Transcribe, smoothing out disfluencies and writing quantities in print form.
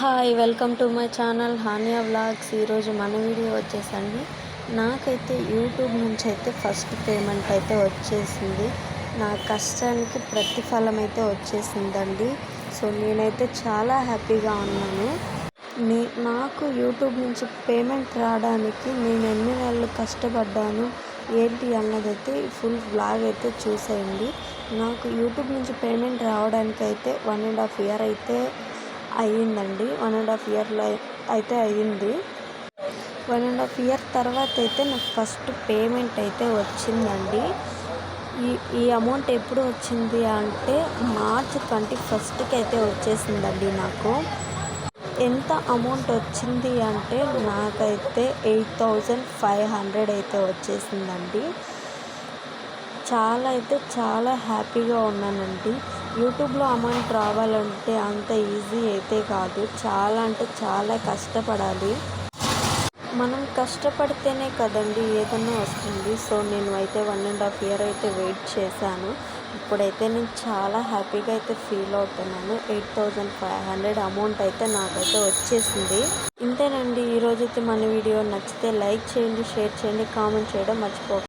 Hi welcome to my channel Hania vlogs. ఈరోజు మన video వచ్చేసండి, నాకైతే యూట్యూబ్ నుంచి అయితే ఫస్ట్ పేమెంట్ అయితే వచ్చేసింది. నా కష్టానికి ప్రతిఫలం అయితే వచ్చేసిందండి. సో నేనైతే చాలా హ్యాపీగా ఉన్నాను. నాకు యూట్యూబ్ నుంచి పేమెంట్ రావడానికి నేను ఎన్ని నెలలు కష్టపడ్డాను ఏంటి అన్నదైతే ఫుల్ వ్లాగ్ అయితే చూసేయండి. నాకు యూట్యూబ్ నుంచి పేమెంట్ రావడానికి అయితే 1.5 ఇయర్ అయితే అయ్యిందండి. 1.5 ఇయర్లో అయితే అయ్యింది. 1.5 ఇయర్ తర్వాత అయితే నాకు ఫస్ట్ పేమెంట్ అయితే వచ్చిందండి. ఈ అమౌంట్ ఎప్పుడు వచ్చింది అంటే మార్చ్ 21కి అయితే వచ్చేసిందండి. నాకు ఎంత అమౌంట్ వచ్చింది అంటే నాకైతే 8,500 అయితే వచ్చేసిందండి. చాలా హ్యాపీగా ఉన్నానండి. యూట్యూబ్లో అమౌంట్ రావాలంటే అంత ఈజీ అయితే కాదు. చాలా కష్టపడాలి. మనం కష్టపడితేనే కదండి ఏదన్నా వస్తుంది. సో నేను అయితే 1.5 ఇయర్ అయితే వెయిట్ చేశాను. ఇప్పుడైతే నేను చాలా హ్యాపీగా అయితే ఫీల్ అవుతున్నాను. 8,500 అమౌంట్ అయితే నాకైతే వచ్చేసింది. ఇంతేనండి ఈరోజైతే మన వీడియో. నచ్చితే లైక్ చేయండి, షేర్ చేయండి, కామెంట్ చేయడం మర్చిపోకండి.